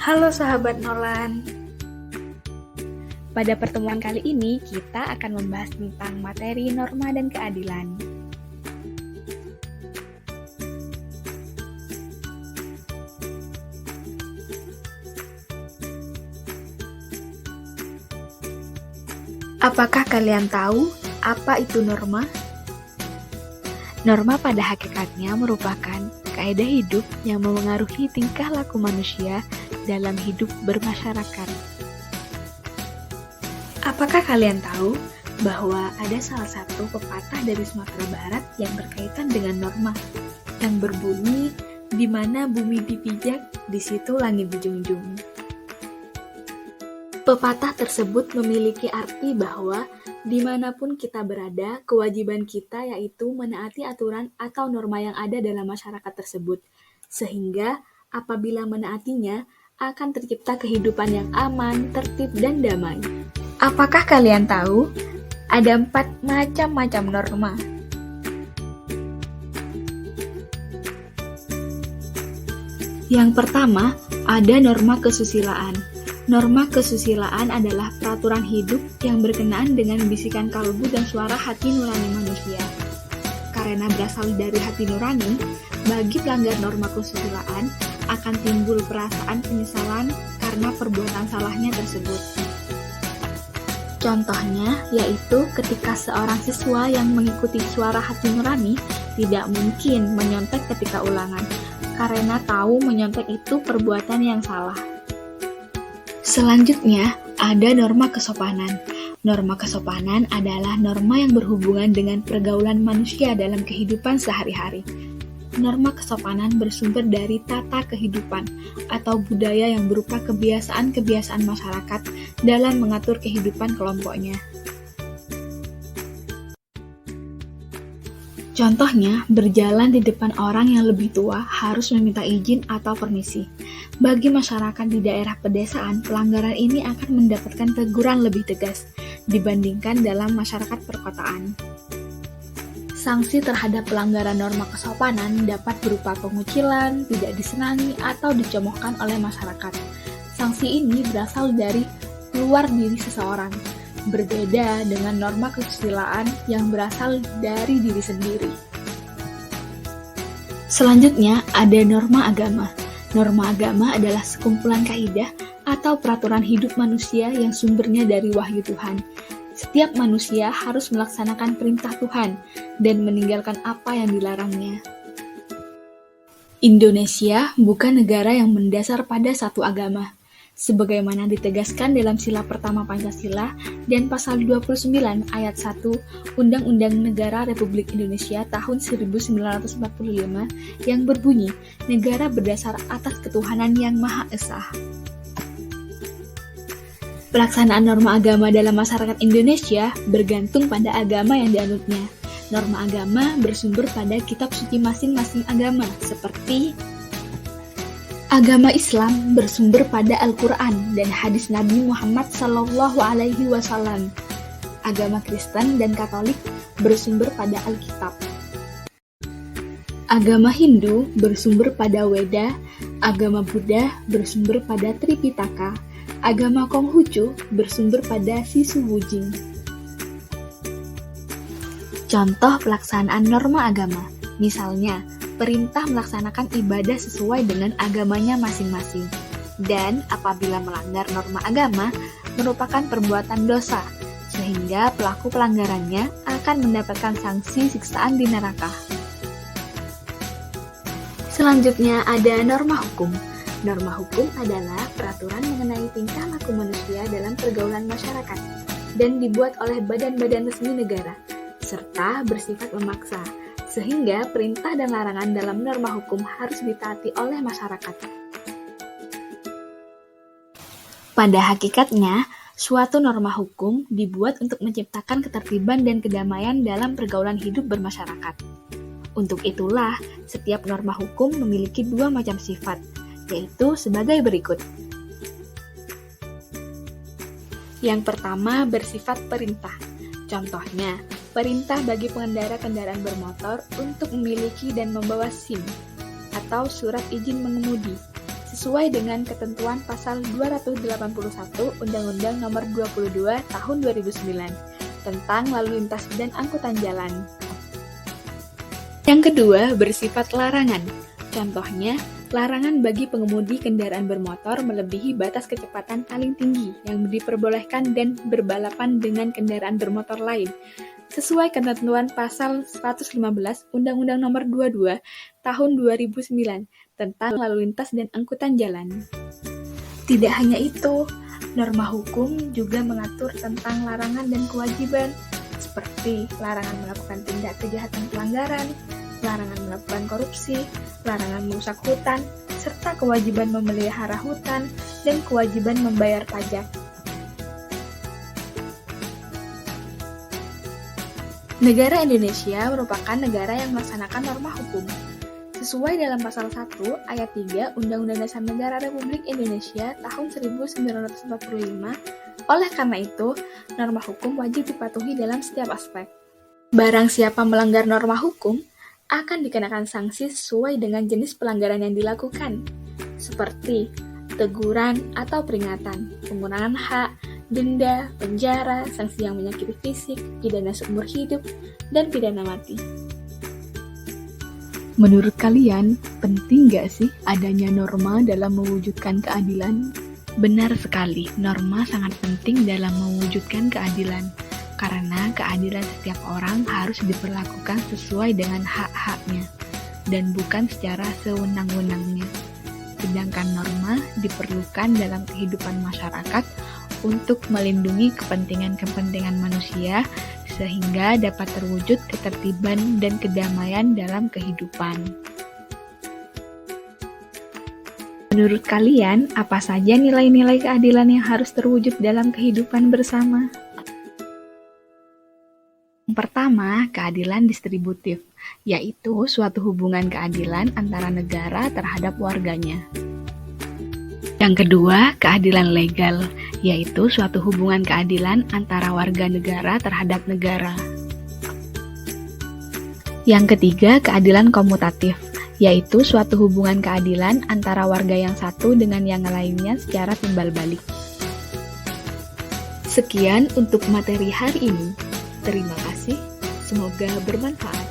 Halo sahabat Nolan. Pada pertemuan kali ini kita akan membahas tentang materi norma dan keadilan. Apakah kalian tahu apa itu norma? Norma pada hakikatnya merupakan kaidah hidup yang memengaruhi tingkah laku manusia dalam hidup bermasyarakat. Apakah kalian tahu bahwa ada salah satu pepatah dari Sumatera Barat yang berkaitan dengan norma, yang berbunyi, di mana bumi dipijak, di situ langit dijunjung. Pepatah tersebut memiliki arti bahwa dimanapun kita berada, kewajiban kita yaitu menaati aturan atau norma yang ada dalam masyarakat tersebut, sehingga apabila menaatinya, akan tercipta kehidupan yang aman, tertib, dan damai. Apakah kalian tahu? Ada 4 macam-macam norma. Yang pertama, ada norma kesusilaan. Norma kesusilaan adalah peraturan hidup yang berkenaan dengan bisikan kalbu dan suara hati nurani manusia. Karena berasal dari hati nurani, bagi pelanggar norma kesusilaan akan timbul perasaan penyesalan karena perbuatan salahnya tersebut. Contohnya yaitu ketika seorang siswa yang mengikuti suara hati nurani tidak mungkin menyontek ketika ulangan, karena tahu menyontek itu perbuatan yang salah. Selanjutnya, ada norma kesopanan. Norma kesopanan adalah norma yang berhubungan dengan pergaulan manusia dalam kehidupan sehari-hari. Norma kesopanan bersumber dari tata kehidupan atau budaya yang berupa kebiasaan-kebiasaan masyarakat dalam mengatur kehidupan kelompoknya. Contohnya, berjalan di depan orang yang lebih tua harus meminta izin atau permisi. Bagi masyarakat di daerah pedesaan, pelanggaran ini akan mendapatkan teguran lebih tegas dibandingkan dalam masyarakat perkotaan. Sanksi terhadap pelanggaran norma kesopanan dapat berupa pengucilan, tidak disenangi, atau dicemoohkan oleh masyarakat. Sanksi ini berasal dari luar diri seseorang, berbeda dengan norma kesusilaan yang berasal dari diri sendiri. Selanjutnya, ada norma agama. Norma agama adalah sekumpulan kaidah atau peraturan hidup manusia yang sumbernya dari wahyu Tuhan. Setiap manusia harus melaksanakan perintah Tuhan dan meninggalkan apa yang dilarangnya. Indonesia bukan negara yang mendasar pada satu agama, sebagaimana ditegaskan dalam Sila Pertama Pancasila dan Pasal 29 Ayat 1 Undang-Undang Negara Republik Indonesia tahun 1945 yang berbunyi, negara berdasar atas ketuhanan yang Maha Esa. Pelaksanaan norma agama dalam masyarakat Indonesia bergantung pada agama yang dianutnya. Norma agama bersumber pada kitab suci masing-masing agama, seperti agama Islam bersumber pada Al-Quran dan hadis Nabi Muhammad SAW. Agama Kristen dan Katolik bersumber pada Alkitab. Agama Hindu bersumber pada Weda, agama Buddha bersumber pada Tripitaka, agama Konghucu bersumber pada Sisubujing. Contoh pelaksanaan norma agama, misalnya perintah melaksanakan ibadah sesuai dengan agamanya masing-masing, dan apabila melanggar norma agama merupakan perbuatan dosa, sehingga pelaku pelanggarannya akan mendapatkan sanksi siksaan di neraka. Selanjutnya ada norma hukum. Norma hukum adalah peraturan mengenai tingkah laku manusia dalam pergaulan masyarakat dan dibuat oleh badan-badan resmi negara, serta bersifat memaksa, sehingga perintah dan larangan dalam norma hukum harus ditaati oleh masyarakat. Pada hakikatnya, suatu norma hukum dibuat untuk menciptakan ketertiban dan kedamaian dalam pergaulan hidup bermasyarakat. Untuk itulah, setiap norma hukum memiliki 2 macam sifat, yaitu sebagai berikut. Yang pertama bersifat perintah. Contohnya, perintah bagi pengendara kendaraan bermotor untuk memiliki dan membawa SIM atau surat izin mengemudi. sesuai dengan ketentuan pasal 281 Undang-Undang Nomor 22 Tahun 2009 tentang lalu lintas dan angkutan jalan. Yang kedua, bersifat larangan. Contohnya, larangan bagi pengemudi kendaraan bermotor melebihi batas kecepatan paling tinggi yang diperbolehkan dan berbalapan dengan kendaraan bermotor lain, sesuai ketentuan pasal 115 Undang-Undang Nomor 22 Tahun 2009 tentang lalu lintas dan angkutan jalan. Tidak hanya itu, norma hukum juga mengatur tentang larangan dan kewajiban, seperti larangan melakukan tindak kejahatan pelanggaran, larangan melakukan korupsi, larangan merusak hutan, serta kewajiban memelihara hutan dan kewajiban membayar pajak. Negara Indonesia merupakan negara yang melaksanakan norma hukum. Sesuai dalam pasal 1 ayat 3 Undang-Undang Dasar Negara Republik Indonesia tahun 1945, oleh karena itu, norma hukum wajib dipatuhi dalam setiap aspek. Barang siapa melanggar norma hukum, akan dikenakan sanksi sesuai dengan jenis pelanggaran yang dilakukan, seperti teguran atau peringatan, pengurangan hak, denda, penjara, sanksi yang menyakiti fisik, pidana seumur hidup, dan pidana mati. Menurut kalian, penting nggak sih adanya norma dalam mewujudkan keadilan? Benar sekali, norma sangat penting dalam mewujudkan keadilan. Karena keadilan setiap orang harus diperlakukan sesuai dengan hak-haknya, dan bukan secara sewenang-wenangnya. Sedangkan norma diperlukan dalam kehidupan masyarakat untuk melindungi kepentingan-kepentingan manusia, sehingga dapat terwujud ketertiban dan kedamaian dalam kehidupan. Menurut kalian, apa saja nilai-nilai keadilan yang harus terwujud dalam kehidupan bersama? Yang pertama, keadilan distributif, yaitu suatu hubungan keadilan antara negara terhadap warganya. Yang kedua, keadilan legal, yaitu suatu hubungan keadilan antara warga negara terhadap negara. Yang ketiga, keadilan komutatif, yaitu suatu hubungan keadilan antara warga yang satu dengan yang lainnya secara timbal balik. Sekian untuk materi hari ini. Terima kasih, semoga bermanfaat.